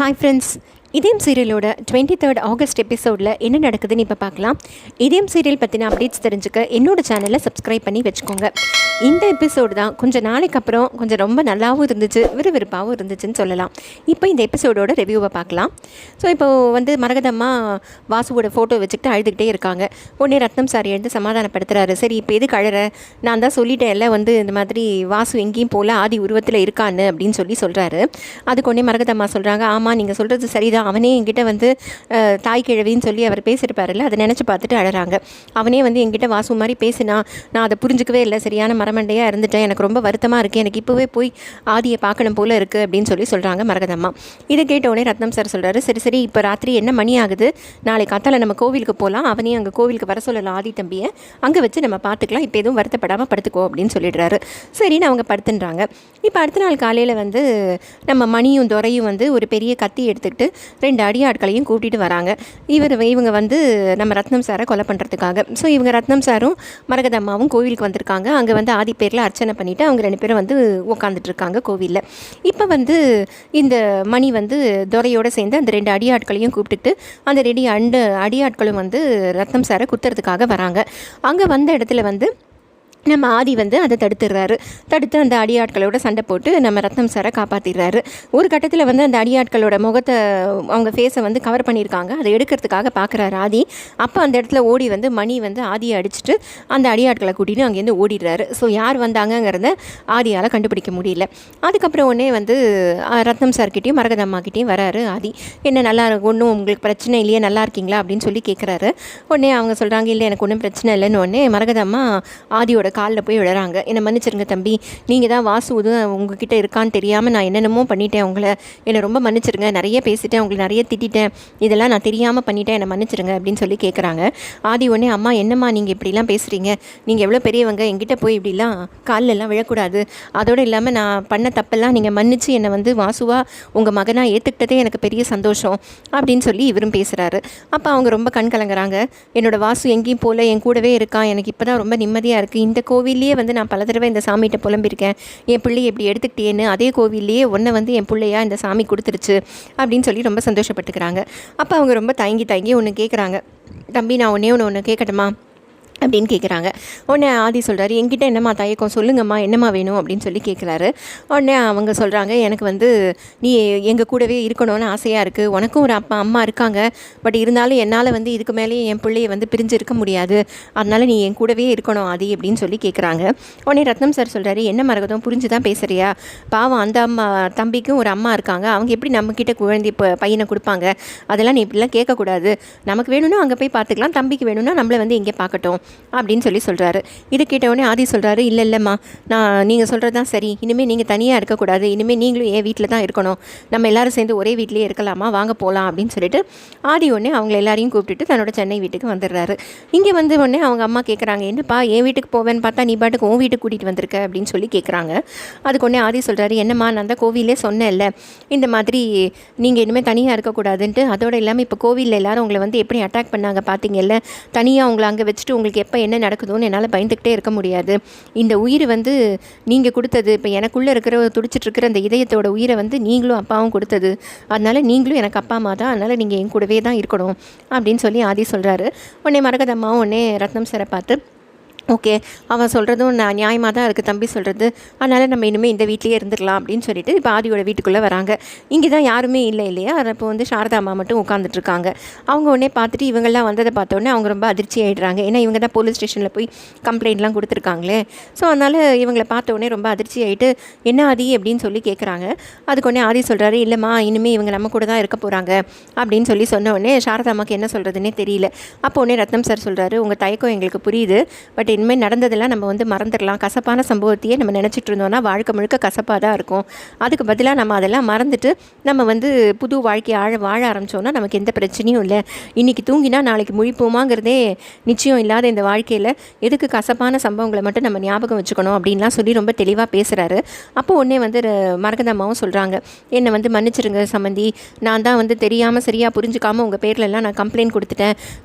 Hi friends, இதயம் சீரியலோட 23rd August எபிசோடில் என்ன நடக்குதுன்னு இப்போ பார்க்கலாம். இதயம் சீரியல் பற்றின அப்டேட்ஸ் தெரிஞ்சுக்க என்னோடய சேனலை சப்ஸ்கிரைப் பண்ணி வச்சுக்கோங்க. இந்த எபிசோடு தான் கொஞ்சம் நாளைக்கு அப்புறம் கொஞ்சம் ரொம்ப நல்லாவும் இருந்துச்சு, விறுவிறுப்பாகவும் இருந்துச்சுன்னு சொல்லலாம். இப்போ இந்த எபிசோடோட ரிவ்யூவை பார்க்கலாம். ஸோ இப்போது மரகதம்மா வாசுவோட ஃபோட்டோ வச்சுக்கிட்டு அழுதுகிட்டே இருக்காங்க. உடனே ரத்னம் சார் எழுந்து சமாதானப்படுத்துகிறாரு. சரி, இப்போ எது கழற, நான் தான் சொல்லிட்டேன்ல இந்த மாதிரி வாசு எங்கேயும் போல் ஆதி உருவத்தில் இருக்கான்னு அப்படின்னு சொல்கிறாரு. அதுக்கு உடனே மரகதம்மா சொல்கிறாங்க, ஆமாம் நீங்கள் சொல்கிறது சரிதான், அவனே என்கிட்ட தாய் கிழவின்னு சொல்லி அவர் பேசியிருப்பார்ல, அதை நினச்சி பார்த்துட்டு அழறாங்க. அவனே என்கிட்ட வாசு மாதிரி பேசினா நான் அதை புரிஞ்சிக்கவே இல்லை, சரியான மரமண்டையாக இருந்துட்டேன், எனக்கு ரொம்ப வருத்தமாக இருக்குது, எனக்கு இப்போவே போய் ஆதியை பார்க்கணும் போல் இருக்குது அப்படின்னு சொல்கிறாங்க மரகதம்மா. இதை கேட்டவுடனே ரத்னம் சார் சொல்கிறாரு, சரி இப்போ ராத்திரி என்ன மணி ஆகுது, நாளை காத்தால நம்ம கோவிலுக்கு போகலாம், அவனையும் அங்கே கோவிலுக்கு வர சொல்லலாம் ஆதி தம்பியை, அங்கே வச்சு நம்ம பார்த்துக்கலாம், இப்போ எதுவும் வருத்தப்படாமல் படுத்துக்கோ அப்படின்னு சொல்லிடுறாரு. சரின்னு அவங்க படுத்துன்றாங்க. இப்போ அடுத்த நாள் காலையில் நம்ம மணியும் துரையும் ஒரு பெரிய கத்தி எடுத்துக்கிட்டு 2 அடியாட்களையும் கூட்டிகிட்டு வராங்க. இவங்க நம்ம ரத்னம் சாரை கொலை பண்ணுறதுக்காக. ஸோ இவங்க ரத்னம் சாரும் மரகதம்மாவும் கோவிலுக்கு வந்திருக்காங்க. அங்கே ஆதி பேரில் அர்ச்சனை பண்ணிவிட்டு அவங்க 2 பேரும் உட்காந்துட்ருக்காங்க கோவிலில். இப்போ இந்த மணி துரையோடு சேர்ந்து அந்த 2 அடியாட்களையும் கூப்பிட்டுட்டு அந்த 2 அடியாட்களும் ரத்னம் சாரை குத்துறதுக்காக வராங்க. அங்கே வந்த இடத்துல நம்ம ஆதி அதை தடுத்து அந்த அடியாட்களோட சண்டை போட்டு நம்ம ரத்னம் சாரை காப்பாற்றிடுறாரு. ஒரு கட்டத்தில் அந்த அடியாட்களோட முகத்தை, அவங்க ஃபேஸை கவர் பண்ணியிருக்காங்க, அதை எடுக்கிறதுக்காக பார்க்குறாரு ஆதி. அப்போ அந்த இடத்துல ஓடி மணி ஆதியை அடிச்சுட்டு அந்த அடியாட்களை கூட்டிட்டு அங்கேருந்து ஓடிடுறாரு. ஸோ யார் வந்தாங்கங்கிறத ஆதியால் கண்டுபிடிக்க முடியல. அதுக்கப்புறம் உடனே ரத்னம் சார்கிட்டையும் மரகதம்மாக்கிட்டையும் வராரு ஆதி. என்ன நல்லா ஒன்றும் உங்களுக்கு பிரச்சனை இல்லையே, நல்லா இருக்கீங்களா அப்படின்னு கேட்குறாரு. உடனே அவங்க சொல்கிறாங்க, இல்லை எனக்கு ஒன்றும் பிரச்சனை இல்லைன்னு. உடனே மரகதம்மா ஆதியோட காலில் போய் விழுறாங்க. என்னை மன்னிச்சிருங்க தம்பி, நீங்கள் தான் வாசு உங்ககிட்ட இருக்கான்னு தெரியாமல் நான் என்னென்னமோ பண்ணிட்டேன், உங்களை என்னை ரொம்ப மன்னிச்சிருங்க, நிறைய பேசிட்டேன், உங்களுக்கு நிறைய திட்டேன், இதெல்லாம் நான் தெரியாமல் பண்ணிட்டேன், என்னை மன்னிச்சிருங்க அப்படின்னு கேட்குறாங்க. ஆதி உடனே, அம்மா என்னம்மா நீங்கள் இப்படிலாம் பேசுகிறீங்க, நீங்கள் எவ்வளோ பெரியவங்க, என்கிட்ட போய் இப்படிலாம் காலிலெல்லாம் விழக்கூடாது, அதோடு இல்லாமல் நான் பண்ண தப்பெல்லாம் நீங்கள் மன்னிச்சு என்னை வாசுவா உங்கள் மகனாக ஏற்றுக்கிட்டதே எனக்கு பெரிய சந்தோஷம் அப்படின்னு இவரும் பேசுகிறாரு. அப்போ அவங்க ரொம்ப கண் கலங்குறாங்க. என்னோட வாசு எங்கேயும் போல என் கூடவே இருக்கான், எனக்கு இப்போ தான் ரொம்ப நிம்மதியாக இருக்குது, இந்த கோவில்லையே நான் பல தடவை இந்த சாமிகிட்ட புலம்பியிருக்கேன், என் பிள்ளையை எப்படி எடுத்துக்கிட்டேன்னு, அதே கோவில்லையே ஒன்றை என் பிள்ளையா இந்த சாமி கொடுத்துருச்சு அப்படின்னு ரொம்ப சந்தோஷப்பட்டுக்கிறாங்க. அப்போ அவங்க ரொம்ப தயங்கி ஒன்று கேட்குறாங்க, தம்பி நான் ஒன்று கேட்கட்டுமா அப்படின்னு கேட்குறாங்க. உடனே ஆதி சொல்கிறாரு, என்கிட்ட என்னம்மா தயக்கம், சொல்லுங்கம்மா என்னம்மா வேணும் அப்படின்னு கேட்குறாரு. உடனே அவங்க சொல்கிறாங்க, எனக்கு நீ எங்கள் கூடவே இருக்கணும்னு ஆசையாக இருக்குது, உனக்கும் ஒரு அப்பா அம்மா இருக்காங்க, பட் இருந்தாலும் என்னால் இதுக்கு மேலேயே என் பிள்ளையை பிரிஞ்சு இருக்க முடியாது, அதனால் நீ என் கூடவே இருக்கணும் ஆதி அப்படின்னு கேட்குறாங்க. உடனே ரத்னம் சார் சொல்கிறாரு, என்ன மரகதம் புரிஞ்சு தான் பேசுகிறியா, பாவம் அந்த அம்மா தம்பிக்கும் ஒரு அம்மா இருக்காங்க, அவங்க எப்படி நம்மக்கிட்ட குழந்தை பையனை கொடுப்பாங்க, அதெல்லாம் நீ இப்படிலாம் கேட்கக்கூடாது, நமக்கு வேணும்னா அங்கே போய் பார்த்துக்கலாம், தம்பிக்கு வேணும்னா நம்மளை இங்கே பார்க்கட்டும் அப்படின்னு சொல்கிறாரு. இது கேட்டவுடனே ஆதி சொல்கிறாரு, இல்லைம்மா நீங்கள் சொல்கிறது தான் சரி, இனிமேல் நீங்கள் தனியாக இருக்கக்கூடாது, இனிமேல் நீங்களும் என் வீட்டில் தான் இருக்கணும், நம்ம எல்லோரும் சேர்ந்து ஒரே வீட்டிலே இருக்கலாமா, வாங்க போகலாம் அப்படின்னு சொல்லிட்டு ஆதி உடனே அவங்கள எல்லாரையும் கூப்பிட்டுட்டு தன்னோட சென்னை வீட்டுக்கு வந்துடுறாரு. இங்கே உடனே அவங்க அம்மா கேட்குறாங்க, என்னப்பா என் வீட்டுக்கு போவேன்னு பார்த்தா நீ பாட்டுக்கு உன் வீட்டுக்கு கூட்டிகிட்டு வந்திருக்க அப்படின்னு கேட்குறாங்க. அதுக்கு உடனே ஆதி சொல்கிறாரு, என்னம்மா நான் தான் கோவிலே சொன்னேன்ல, இந்த மாதிரி நீங்கள் இனிமேல் தனியாக இருக்கக்கூடாதுன்ட்டு, அதோடு இல்லாமல் இப்போ கோவிலில் எல்லோரும் உங்களை எப்படி அட்டாக் பண்ணாங்க பார்த்தீங்கல்ல, தனியாக உங்களை அங்கே வச்சுட்டு உங்களுக்கு எப்போ என்ன நடக்குதுன்னு என்னால் பயந்துக்கிட்டே இருக்க முடியாது, இந்த உயிர் நீங்கள் கொடுத்தது, இப்போ எனக்குள்ளே துடிச்சிட்ருக்கிற அந்த இதயத்தோட உயிரை நீங்களும் அப்பாவும் கொடுத்தது, அதனால் நீங்களும் எனக்கு அப்பா அம்மா தான், அதனால் நீங்கள் என் கூடவே தான் இருக்கணும் அப்படின்னு ஆதி சொல்கிறாரு. உடனே மரகதம்மாவும் உடனே ரத்னம் சாரை பார்த்து, ஓகே அவன் சொல்கிறதும் நான் நியாயமாக தான் இருக்குது தம்பி சொல்கிறது, அதனால் நம்ம இனிமேல் இந்த வீட்லேயே இருந்துடலாம் அப்படின்னு சொல்லிட்டு இப்போ ஆதியோட வீட்டுக்குள்ளே வராங்க. இங்கே தான் யாருமே இல்லை இல்லையா, அப்போ சாரதா அம்மா மட்டும் உட்காந்துட்ருக்காங்க. அவங்க உடனே பார்த்துட்டு இவங்கெல்லாம் வந்ததை பார்த்தோன்னே அவங்க ரொம்ப அதிர்ச்சி ஆகிடுறாங்க. ஏன்னா இவங்க தான் போலீஸ் ஸ்டேஷனில் போய் கம்ப்ளைண்ட்லாம் கொடுத்துருக்காங்களே. ஸோ அதனால் இவங்களை பார்த்த உடனே ரொம்ப அதிர்ச்சி ஆகிட்டு, என்ன ஆதி அப்படின்னு கேட்குறாங்க. அதுக்கு உடனே ஆதி சொல்கிறாரு, இல்லைம்மா இனிமேல் இவங்க நம்ம கூட தான் இருக்க போகிறாங்க அப்படின்னு சொன்ன உடனே சாரதா அம்மாவுக்கு என்ன சொல்கிறதுனே தெரியல. அப்போ உடனே ரத்னம் சார் சொல்கிறாரு, உங்கள் தயக்கம் எங்களுக்கு புரியுது, பட் இனிமேல் நடந்ததெல்லாம் நம்ம மறந்துடலாம், கசப்பான சம்பவத்தையே நம்ம நினச்சிட்டு இருந்தோம்னா வாழ்க்கை முழுக்க கசப்பாக தான் இருக்கும், அதுக்கு பதிலாக நம்ம அதெல்லாம் மறந்துட்டு நம்ம புது வாழ்க்கையை வாழ ஆரம்பித்தோன்னா நமக்கு எந்த பிரச்சனையும் இல்லை, இன்றைக்கி தூங்கினா நாளைக்கு முழிப்போமாங்கிறதே நிச்சயம் இல்லாத இந்த வாழ்க்கையில் எதுக்கு கசப்பான சம்பவங்களை மட்டும் நம்ம ஞாபகம் வச்சுக்கணும் அப்படின்லாம் ரொம்ப தெளிவாக பேசுகிறாரு. அப்போ உடனே மரகதம்மாவும் சொல்கிறாங்க, என்னை மன்னிச்சிருங்க சம்மந்தி, நான் தான் தெரியாமல் சரியாக புரிஞ்சுக்காமல் உங்கள் பேர்லெல்லாம் நான் கம்ப்ளைண்ட் கொடுத்துட்டேன்,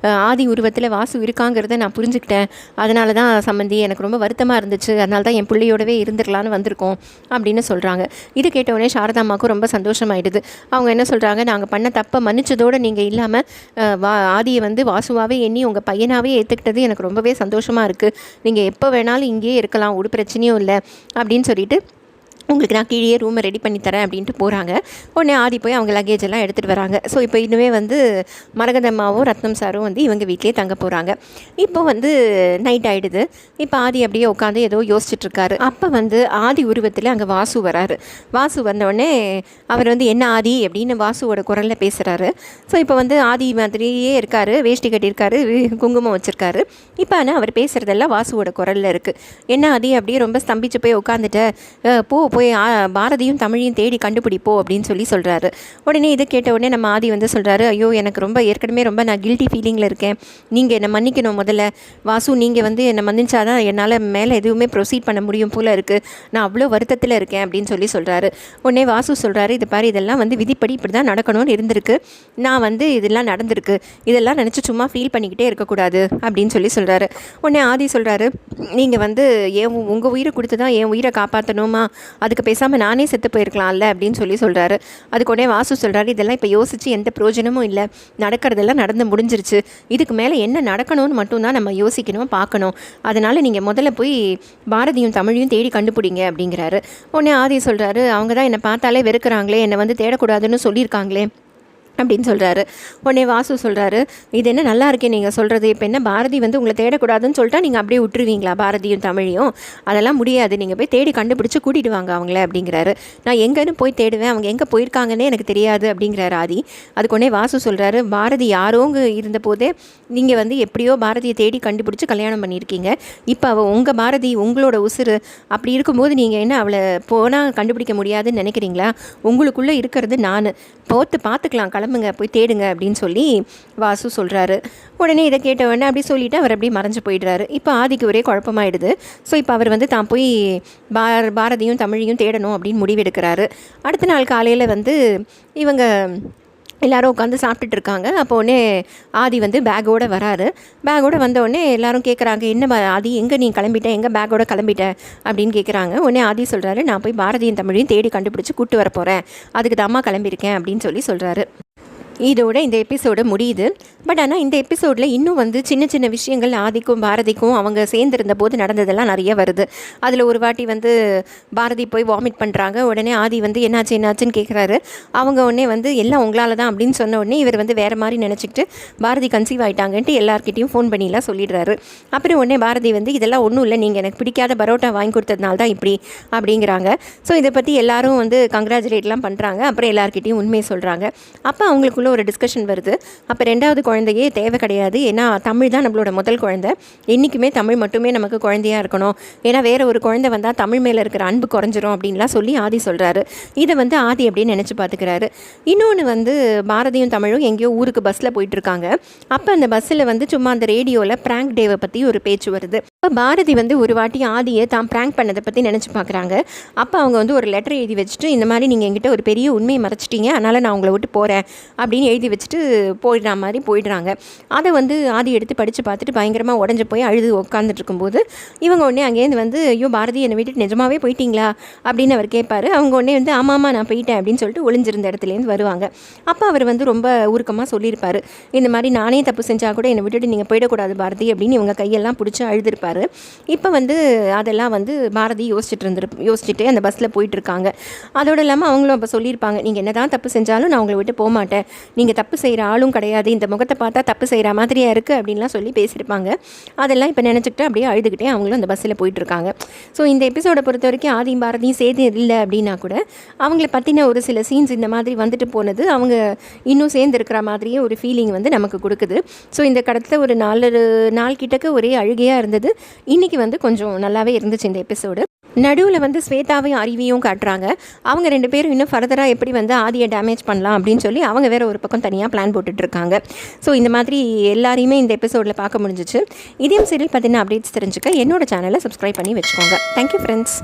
ஆதி உருவத்தில் வாசு இருக்காங்கிறத நான் புரிஞ்சுக்கிட்டேன், அதனால தான் சம்மந்தி, எனக்கு ரொம்ப வருத்தமாக இருந்துச்சு, அதனால தான் என் பிள்ளையோடவே இருந்துடலான்னு வந்திருக்கோம் அப்படின்னு சொல்கிறாங்க. இது கேட்டவுடனே சாரதாம்மாவுக்கும் ரொம்ப சந்தோஷமாயிடுது. அவங்க என்ன சொல்கிறாங்க, நாங்கள் பண்ண தப்பை மன்னிச்சதோடு நீங்கள் இல்லாமல் ஆதியை வந்து வாசுவாகவே எண்ணி உங்கள் பையனாகவே ஏற்றுக்கிட்டது எனக்கு ரொம்பவே சந்தோஷமாக இருக்குது. நீங்கள் எப்போ வேணாலும் இங்கேயே இருக்கலாம், ஒரு பிரச்சனையும் இல்லை அப்படின்னு சொல்லிட்டு உங்களுக்கு நான் கீழே ரூமை ரெடி பண்ணி தரேன் அப்படின்ட்டு போகிறாங்க. உடனே ஆதி போய் அவங்க லக்கேஜ் எல்லாம் எடுத்துகிட்டு வராங்க. ஸோ இப்போ இன்னுமே வந்து மரகதம்மாவும் ரத்னம் சாரும் வந்து இவங்க வீட்டிலே தங்க போகிறாங்க. இப்போ வந்து நைட் ஆகிடுது. இப்போ ஆதி அப்படியே உட்காந்து ஏதோ யோசிச்சுட்ருக்காரு. அப்போ வந்து ஆதி உருவத்தில் அங்கே வாசு வராரு. வாசு வந்தோடனே அவர் வந்து என்ன ஆதி அப்படின்னு வாசுவோட குரலில் பேசுகிறாரு. ஸோ இப்போ வந்து ஆதி மாதிரியே இருக்கார், வேஷ்டி கட்டியிருக்காரு, குங்குமம் வச்சுருக்காரு. இப்போ ஆனால் அவர் பேசுகிறதெல்லாம் வாசுவோட குரலில் இருக்குது. என்ன ஆதி அப்படியே ரொம்ப ஸ்தம்பிச்சு போய் உட்காந்துட்ட, போய் பாரதியும் தமிழையும் தேடி கண்டுபிடிப்போ அப்படின்னு சொல்கிறாரு. உடனே இது கேட்ட உடனே நம்ம ஆதி வந்து சொல்கிறாரு, ஐயோ எனக்கு ஏற்கனவே ரொம்ப நான் கில்ட்டி ஃபீலிங்கில் இருக்கேன், நீங்கள் என்னை மன்னிக்கணும் முதல்ல வாசு, நீங்கள் வந்து என்னை மன்னிச்சாதான் என்னால் மேலே எதுவுமே ப்ரொசீட் பண்ண முடியும் போல் இருக்குது, நான் அவ்வளோ வருத்தத்தில் இருக்கேன் அப்படின்னு சொல்கிறாரு. உடனே வாசு சொல்கிறாரு, இது பாரு இதெல்லாம் வந்து விதிப்படி இப்படி தான் நடக்கணும்னு இருந்திருக்கு, நான் வந்து இதெல்லாம் நடந்திருக்கு, இதெல்லாம் நினச்சி சும்மா ஃபீல் பண்ணிக்கிட்டே இருக்கக்கூடாது அப்படின்னு சொல்கிறாரு. உடனே ஆதி சொல்கிறாரு, நீங்கள் வந்து உங்கள் உயிரை கொடுத்து தான் என் உயிரை காப்பாற்றணுமா, அதுக்கு பேசாமல் நானே செத்து போயிருக்கலாம்ல அப்படின்னு சொல்கிறாரு. அதுக்கு உடனே வாசு சொல்கிறாரு, இதெல்லாம் இப்போ யோசித்து எந்த பிரயோஜனமும் இல்லை, நடக்கிறதெல்லாம் நடந்து முடிஞ்சிருச்சு, இதுக்கு மேலே என்ன நடக்கணும்னு மட்டும்தான் நம்ம யோசிக்கணும் பார்க்கணும், அதனால் நீங்கள் முதல்ல போய் பாரதியும் தமிழையும் தேடி கண்டுபிடிங்க அப்படிங்கிறாரு. உடனே ஆதி சொல்கிறாரு, அவங்க தான் என்னை பார்த்தாலே வெறுக்கிறாங்களே, என்னை வந்து தேடக்கூடாதுன்னு சொல்லியிருக்காங்களே அப்படின்னு சொல்கிறாரு. உடனே வாசு சொல்கிறாரு, இது என்ன நல்லா இருக்கே நீங்கள் சொல்கிறது, இப்போ என்ன பாரதி வந்து உங்களை தேடக்கூடாதுன்னு சொல்லிட்டா நீங்கள் அப்படியே விட்டுருவீங்களா பாரதியும் தமிழையும், அதெல்லாம் முடியாது, நீங்கள் போய் தேடி கண்டுபிடிச்சி கூட்டிகிட்டு வாங்க அவங்கள அப்படிங்கிறாரு. நான் எங்கேன்னு போய் தேடுவேன், அவங்க எங்கே போயிருக்காங்கன்னே எனக்கு தெரியாது அப்படிங்கிறாரு ஆதி. அதுக்கு உடனே வாசு சொல்கிறாரு, பாரதி யாரோங்க இருந்த போதே நீங்கள் வந்து எப்படியோ பாரதியை தேடி கண்டுபிடிச்சி கல்யாணம் பண்ணியிருக்கீங்க, இப்போ அவள் உங்கள் பாரதி உங்களோட உசுறு, அப்படி இருக்கும்போது நீங்கள் என்ன அவளை போனால் கண்டுபிடிக்க முடியாதுன்னு நினைக்கிறீங்களா, உங்களுக்குள்ளே இருக்கிறது நான், பார்த்துக்கலாம், கிளம்புங்க போய் தேடுங்க அப்படின்னு வாசு சொல்கிறாரு. உடனே இதை கேட்டவொடனே அப்படி சொல்லிவிட்டு அவர் அப்படியே மறைஞ்சு போயிடுறாரு. இப்போ ஆதிக்கு ஒரே குழப்பமாயிடுது. ஸோ இப்போ அவர் வந்து தான் போய் பாரதியும் தமிழையும் தேடணும் அப்படின்னு முடிவெடுக்கிறாரு. அடுத்த நாள் காலையில் வந்து இவங்க எல்லோரும் உட்காந்து சாப்பிட்டுட்டு இருக்காங்க. அப்போ உடனே ஆதி வந்து பேக்கோடு வராரு. பேக்கோடு வந்தோடனே எல்லோரும் கேட்குறாங்க, என்ன ஆதி எங்கே நீ கிளம்பிட்டேன், எங்கே பேக்கோட கிளம்பிட்டேன் அப்படின்னு கேட்குறாங்க. உடனே ஆதி சொல்கிறாரு, நான் போய் பாரதியும் தமிழையும் தேடி கண்டுபிடிச்சி கூப்பிட்டு வர போகிறேன், அதுக்கு தான் அம்மா கிளம்பியிருக்கேன் அப்படின்னு சொல்கிறாரு. இதோட இந்த எபிசோடு முடியுது. பட் ஆனால் இந்த எபிசோடில் இன்னும் வந்து சின்ன சின்ன விஷயங்கள் ஆதிக்கும் பாரதிக்கும் அவங்க சேர்ந்துருந்த போது நடந்ததெல்லாம் நிறைய வருது. அதில் ஒரு வாட்டி வந்து பாரதி போய் வாமிட் பண்ணுறாங்க. உடனே ஆதி வந்து என்னாச்சுன்னு கேட்குறாரு. அவங்க உடனே வந்து எல்லாம் உங்களால் தான் அப்படின்னு சொன்ன உடனே இவர் வந்து வேறு மாதிரி நினச்சிக்கிட்டு பாரதி கன்சீவ் ஆகிட்டாங்கன்ட்டு எல்லாருக்கிட்டையும் ஃபோன் பண்ணிலாம் சொல்லிடுறாரு. அப்புறம் உடனே பாரதி வந்து இதெல்லாம் ஒன்றும் இல்லை, நீங்கள் எனக்கு பிடிக்காத பரோட்டா வாங்கி கொடுத்ததுனால தான் இப்படி அப்படிங்கிறாங்க. ஸோ இதை பற்றி எல்லாரும் வந்து கங்க்ராச்சுலேட்லாம் பண்ணுறாங்க. அப்புறம் எல்லாருக்கிட்டையும் உண்மையை சொல்கிறாங்க. அப்போ அவங்களுக்குள்ள ஒரு டிஸ்கஷன் வருது. அப்போ ரெண்டாவது குழந்தையே தேவை கிடையாது, ஏன்னா தமிழ் தான் நம்மளோட முதல் குழந்தை, என்றைக்குமே தமிழ் மட்டுமே நமக்கு குழந்தையாக இருக்கணும், ஏன்னா வேறு ஒரு குழந்தை வந்தால் தமிழ் மேலே இருக்கிற அன்பு குறைஞ்சிரும் அப்படின்லாம் சொல்லி ஆதி சொல்கிறாரு. இதை வந்து ஆதி அப்படின்னு நினச்சி பார்த்துக்கிறாரு. இன்னொன்று வந்து பாரதியும் தமிழும் எங்கேயோ ஊருக்கு பஸ்ஸில் போயிட்டுருக்காங்க. அப்போ அந்த பஸ்ஸில் வந்து சும்மா அந்த ரேடியோவில் ப்ராங்க் டேவை பற்றி ஒரு பேச்சு வருது. இப்போ பாரதி வந்து ஒரு வாட்டி ஆதியை தான் ப்ராங்க் பண்ணதை பற்றி நினச்சி பார்க்குறாங்க. அப்போ அவங்க வந்து ஒரு லெட்டர் எழுதி வச்சுட்டு, இந்த மாதிரி நீங்கள் என்கிட்ட ஒரு பெரிய உண்மையை மறைச்சிட்டீங்க, அதனால் நான் உங்களை விட்டு போகிறேன் அப்படின்னு எழுதி வச்சுட்டு போயிடுற மாதிரி போயிடுறாங்க. அதை வந்து ஆதி எடுத்து படித்து பார்த்துட்டு பயங்கரமாக உடஞ்சி போய் அழுது உட்காந்துட்டு இருக்கும்போது இவங்க உடனே அங்கேருந்து வந்து, ஐயோ பாரதி என்னை விட்டுட்டு நிஜமாவே போயிட்டீங்களா அப்படின்னு அவர் கேட்பார். அவங்க உடனே வந்து ஆமாம்மா நான் போயிட்டேன் அப்படின்னு சொல்லிட்டு ஒளிஞ்சிருந்த இடத்துலேருந்து வருவாங்க. அப்போ அவர் வந்து ரொம்ப உருக்கமாக சொல்லியிருப்பார், இந்த மாதிரி நானே தப்பு செஞ்சால் கூட என்னை விட்டுட்டு நீங்கள் போயிடக்கூடாது பாரதி அப்படின்னு இவங்க கையெல்லாம் பிடிச்சி அழுதுருப்பார். இப்போ வந்து அதெல்லாம் வந்து பாரதி யோசிச்சுட்டு அந்த பஸ்ஸில் போயிட்டுருக்காங்க. அதோடு இல்லாமல் அவங்களும் அப்போ சொல்லியிருப்பாங்க, நீங்கள் என்ன தான் தப்பு செஞ்சாலும் நான் உங்களை விட்டு போக மாட்டேன், நீங்கள் தப்பு செய்கிற ஆளும் கிடையாது, இந்த முகத்தை பார்த்தா தப்பு செய்கிற மாதிரியாக இருக்குது அப்படின்லாம் சொல்லி பேசியிருப்பாங்க. அதெல்லாம் இப்போ நினச்சிக்கிட்டு அப்படியே அழுதுகிட்டே அவங்களும் அந்த பஸ்ஸில் போயிட்டுருக்காங்க. ஸோ இந்த எபிசோடை பொறுத்த வரைக்கும் ஆதியும் பாரதியும் சேர்ந்து இல்லை அப்படின்னா கூட அவங்கள பற்றின ஒரு சில சீன்ஸ் இந்த மாதிரி வந்துட்டு போனது அவங்க இன்னும் சேர்ந்து இருக்கிற மாதிரியே ஒரு ஃபீலிங் வந்து நமக்கு கொடுக்குது. ஸோ இந்த கடத்தில் ஒரு 4 நாள் கிட்டக்க ஒரே அழுகையாக இருந்தது. இன்றைக்கி வந்து கொஞ்சம் நல்லாவே இருந்துச்சு இந்த எபிசோடு. நடுவில் வந்து ஸ்வேதாவையும் அறிவியும் காட்டுறாங்க. அவங்க 2 பேரும் இன்னும் ஃபர்தராக எப்படி வந்து ஆதியை டேமேஜ் பண்ணலாம் அப்படின்னு சொல்லி அவங்க வேறு ஒரு பக்கம் தனியாக பிளான் போட்டுட்ருக்காங்க. ஸோ இந்த மாதிரி எல்லாரையுமே இந்த எபிசோடில் பார்க்க முடிஞ்சிச்சு. இதயம் சீரியல் பற்றின அப்டேட்ஸ் தெரிஞ்சுக்க என்னோட சேனலை சப்ஸ்கிரைப் பண்ணி வச்சுக்கோங்க. Thank you friends.